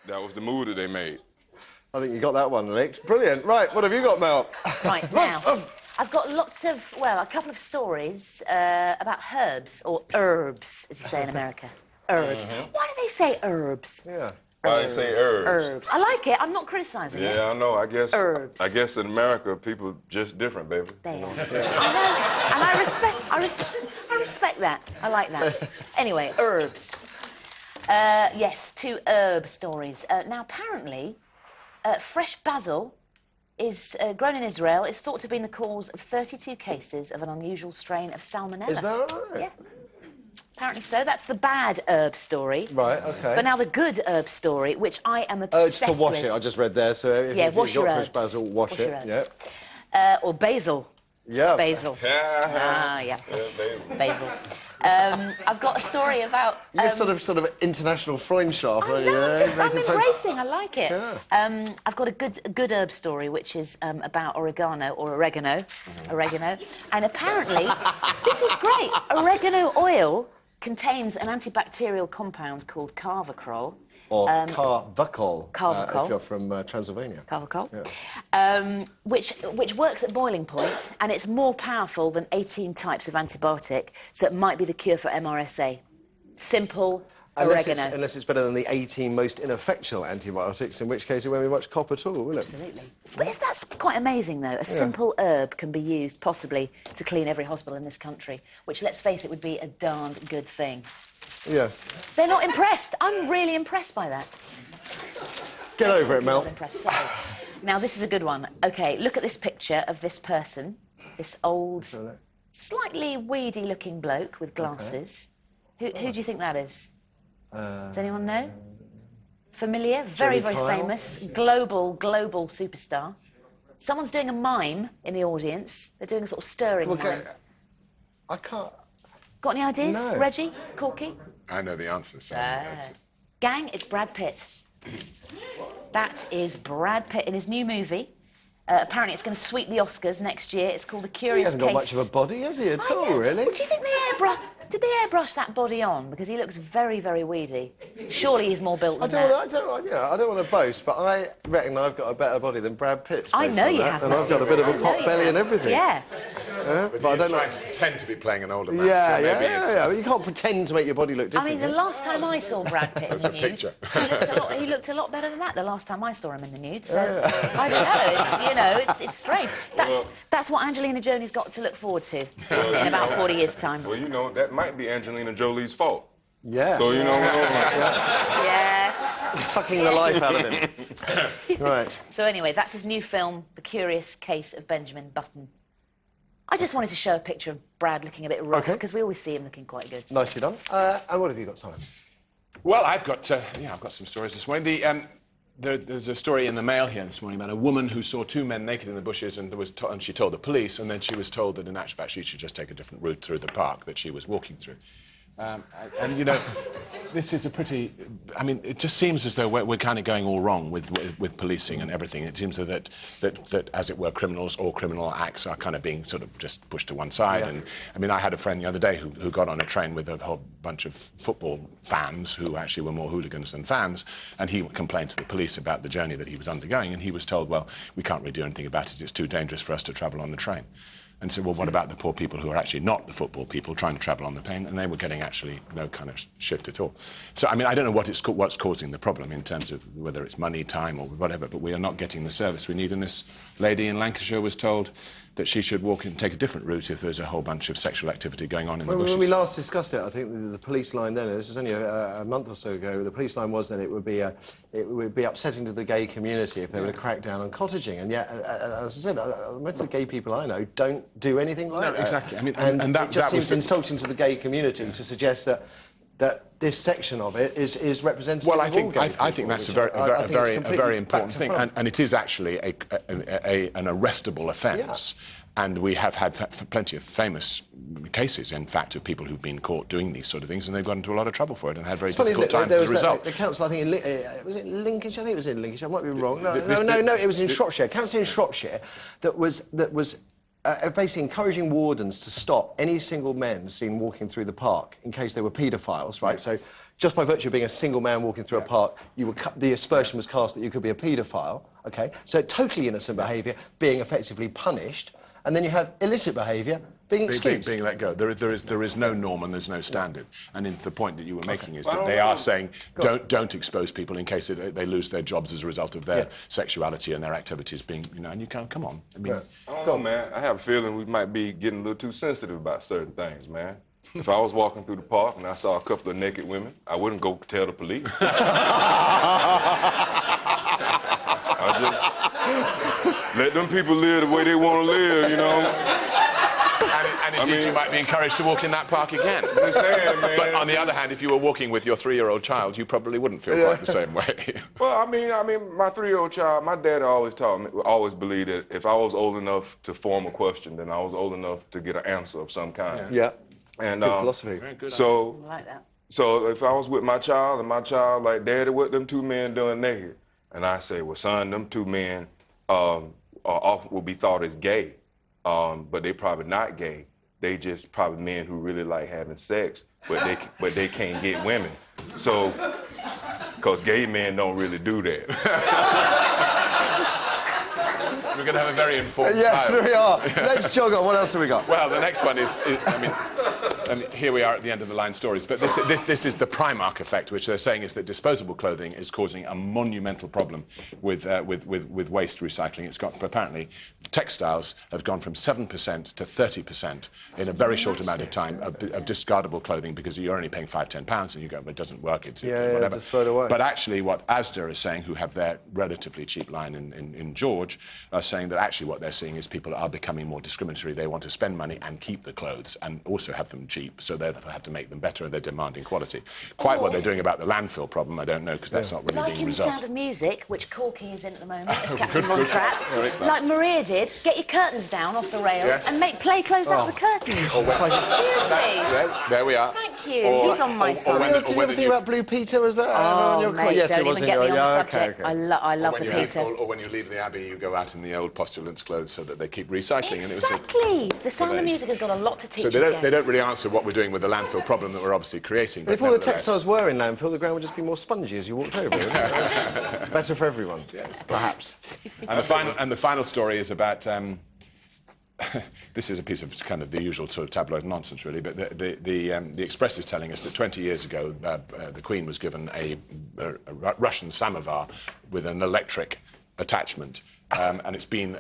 that was the move that they made. I think you got that one licked. Brilliant. Right, what have you got, Mel? Right, now, I've got lots of, well, a couple of stories about herbs, or herbs, as you say in America. Herbs. Why do they say herbs? Yeah. Why they say herbs? Herbs. I like it. I'm not criticising it. Yeah, I know. I guess. Herbs. I guess in America, people just different, baby. They are. I know, and I respect that. I like that. Anyway, herbs. Yes, 2 herb stories. Now, apparently, fresh basil is grown in Israel. It's thought to have been the cause of 32 cases of an unusual strain of salmonella. Is that right? Yeah. Apparently so. That's the bad herb story. Right, OK. But now the good herb story, which I am obsessed with. Urge to wash it, I just read there, so if you've got fresh basil, wash it. Yeah. Or basil. Yeah. Basil. Yeah. Yeah. Basil. I've got a story about... You're sort of international Freundschaft, aren't you? I'm embracing, I like it. Yeah. I've got a good herb story, which is about oregano. And apparently, this is great, oregano oil contains an antibacterial compound called carvacrol. Or carvacol, carvacol. if you're from Transylvania. Carvacol. Yeah. Which works at boiling point, and it's more powerful than 18 types of antibiotic, so it might be the cure for MRSA. Simple oregano. Unless it's better than the 18 most ineffectual antibiotics, in which case it won't be much cop at all, will it? Absolutely. But that's quite amazing, though. A simple herb can be used, possibly, to clean every hospital in this country, which, let's face it, would be a darned good thing. Yeah. They're not impressed. I'm really impressed by that. Get over it, Mel. Sorry. Now, this is a good one. OK, look at this picture of this person, this old, slightly weedy-looking bloke with glasses. Okay. Who do you think that is? Does anyone know? Familiar? Very, very famous. Global superstar. Someone's doing a mime in the audience. They're doing a sort of stirring mime. I can't... Got any ideas, No. Reggie? Corky? I know the answer, so... Gang, it's Brad Pitt. That is Brad Pitt in his new movie. Apparently it's going to sweep the Oscars next year. It's called A Curious Case... He hasn't got much of a body, has he, at all, really? Well, do you think did they airbrush that body on? Because he looks very, very weedy. Surely he's more built than that. I don't want to boast, but I reckon I've got a better body than Brad Pitt. I know you have. And I've got a bit of a pot belly and everything. Yeah. But I don't trying to pretend to be playing an older man. Yeah. You can't pretend to make your body look different. I mean, the last time I saw Brad Pitt in the nude, he looked a lot better than that the last time I saw him in the nude. So I don't know. It's strange. That's what Angelina Jolie's got to look forward to in about 40 years' time. Well, you know, that might be Angelina Jolie's fault. Yeah. So, you know... Yes. Sucking the life out of him. Right. So anyway, that's his new film, The Curious Case of Benjamin Button. I just wanted to show a picture of Brad looking a bit rough, because we always see him looking quite good. So. Nicely done. And what have you got, Simon? Well, I've got some stories this morning. There's a story in the Mail here this morning about a woman who saw 2 men naked in the bushes and she told the police, and then she was told that in actual fact she should just take a different route through the park that she was walking through. And you know, this is a pretty... I mean, it just seems as though we're kind of going all wrong with policing and everything. It seems that, as it were, criminals or criminal acts are kind of being sort of just pushed to one side. And I mean, I had a friend the other day who got on a train with a whole bunch of football fans who actually were more hooligans than fans, and he complained to the police about the journey that he was undergoing, and he was told, well, we can't really do anything about it. It's too dangerous for us to travel on the train. And so, well, what about the poor people who are actually not the football people trying to travel on the plane? And they were getting actually no kind of shift at all. So, I mean, I don't know what's causing the problem in terms of whether it's money, time, or whatever, but we are not getting the service we need. And this lady in Lancashire was told that she should walk and take a different route if there's a whole bunch of sexual activity going on in the bushes. When we last discussed it, I think the police line then, this was only a month or so ago, the police line was that it would be upsetting to the gay community if they were to crack down on cottaging. And yet, as I said, most of the gay people I know don't do anything like that. Exactly. I mean, and that just seems insulting to the gay community to suggest that this section of it is representative of all gay people. I think that's a very important thing, and it is actually an arrestable offence. Yeah. And we have had plenty of famous cases, in fact, of people who've been caught doing these sort of things, and they've got into a lot of trouble for it and had very difficult times as a result. The council, I think, was it Lincolnshire? I think it was in Lincolnure. I might be wrong. No, it was in Shropshire. Council in Shropshire that was basically encouraging wardens to stop any single men seen walking through the park in case they were paedophiles, right? So just by virtue of being a single man walking through a park, the aspersion was cast that you could be a paedophile, OK? So totally innocent behaviour being effectively punished, and then you have illicit behaviour being excused. Being let go. There is no norm and there's no standard. And the point that you were making is that they are saying don't expose people in case they lose their jobs as a result of their sexuality and their activities being, you know, and you can't, come on. I mean, I don't know, man. I have a feeling we might be getting a little too sensitive about certain things, man. If I was walking through the park and I saw a couple of naked women, I wouldn't go tell the police. I just let them people live the way they want to live, you know. And indeed, you might be encouraged to walk in that park again. I'm saying, man. But on the other hand, if you were walking with your 3-year-old child, you probably wouldn't feel quite the same way. Well, I mean, my 3-year-old child, my dad always believed that if I was old enough to form a question, then I was old enough to get an answer of some kind. Yeah. And good philosophy. Very good. So, I like that. So if I was with my child and my child like, Daddy, what them 2 men doing naked? And I say, well, son, them 2 men often will be thought as gay, but they probably not gay. They just probably men who really like having sex, but they can't get women. So, because gay men don't really do that. We're going to have a very informed Yeah, child. we are. Let's jog on. What else have we got? Well, the next one is I mean, and here we are at the end of the line stories, but this is the Primark effect, which they're saying is that disposable clothing is causing a monumental problem with waste recycling. It's got, apparently, textiles have gone from 7% to 30% in a very short amount of time of discardable clothing, because you're only paying £5–10 and you go, but it doesn't work, it's whatever. Just throw it away. But actually what Asda is saying, who have their relatively cheap line in George, are saying that actually what they're seeing is people are becoming more discriminatory. They want to spend money and keep the clothes and also have them cheap, so they have to make them better, and they're demanding quality. Quite what they're doing about the landfill problem, I don't know, because that's not really Like being in resolved. Sound of Music, which Corky is in at the moment as Captain Von Trapp, like Maria did, get your curtains down off the rails and play close out the curtains. Seriously. There we are. Thank you. He's on my side. Did you ever think about Blue Peter? Was that on your mate, Yes, don't it was even in get your... me on the Yeah, subject. I love the Peter. Or when you leave the Abbey, you go out in the old postulant's clothes so that they keep recycling. Exactly. The Sound of Music has got a lot to teach us. So they don't really answer what we're doing with the landfill problem that we're obviously creating. But if all the textiles were in landfill, the ground would just be more spongy as you walked over. Better for everyone, perhaps. And the final story is about... this is a piece of kind of the usual sort of tabloid nonsense, really, but the Express is telling us that 20 years ago the Queen was given a Russian samovar with an electric attachment. And it's been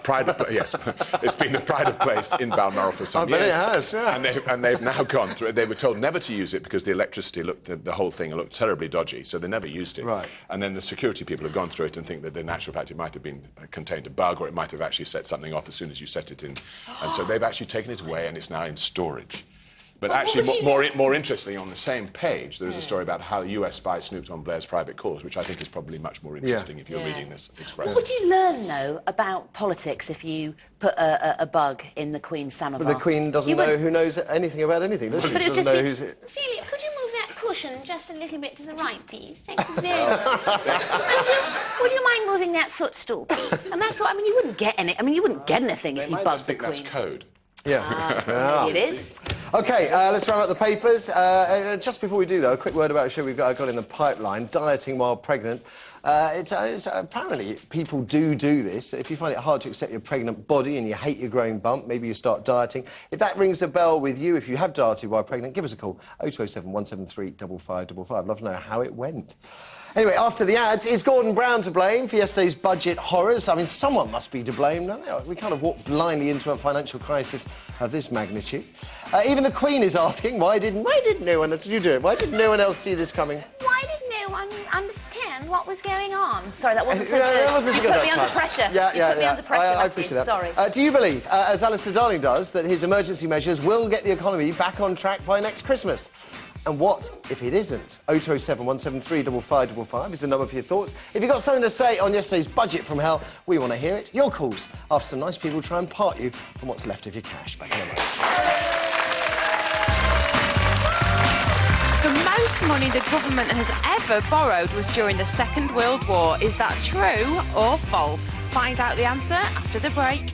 pride of it's been the pride of place in Balmoral for some years. I bet it has, yeah. And they've now gone through. They were told never to use it because the electricity the whole thing looked terribly dodgy, so they never used it. Right. And then the security people have gone through it and think that in actual fact it might have been contained a bug, or it might have actually set something off as soon as you set it in. And so they've actually taken it away and it's now in storage. But actually, more interestingly, on the same page, there's a story about how US spies snooped on Blair's private calls, which I think is probably much more interesting if you're reading this Express. What would you learn, though, about politics if you put a bug in the Queen's samovar? But the Queen doesn't know who knows anything about anything, does she? But She doesn't know who's... Ophelia, could you move that cushion just a little bit to the right, please? Thank you very much. Would you mind moving that footstool, please? And that's what I mean. You wouldn't get any. I mean, you wouldn't get anything if you bugged the Queen. I think that's code. Yes. Maybe it is. OK, let's round up the papers. Just before we do, though, a quick word about a show we've got in the pipeline, Dieting While Pregnant. It's apparently, people do this. If you find it hard to accept your pregnant body and you hate your growing bump, maybe you start dieting. If that rings a bell with you, if you have dieted while pregnant, give us a call, 0207 173 5555. I'd love to know how it went. Anyway, after the ads, is Gordon Brown to blame for yesterday's budget horrors? I mean, someone must be to blame. We kind of walked blindly into a financial crisis of this magnitude. Even the Queen is asking, why didn't no one else... Did you do it? Why did no one else see this coming? Why did no one understand what was going on? Sorry, that wasn't so good. That wasn't so good You put that me time. under pressure. Yeah. You put me under pressure, I appreciate that. Sorry. Do you believe, as Alistair Darling does, that his emergency measures will get the economy back on track by next Christmas? And what if it isn't? 0207 173 5555 is the number for your thoughts. If you've got something to say on yesterday's budget from hell, we want to hear it. Your calls after some nice people try and part you from what's left of your cash. Back in a moment. The most money the government has ever borrowed was during the Second World War. Is that true or false? Find out the answer after the break.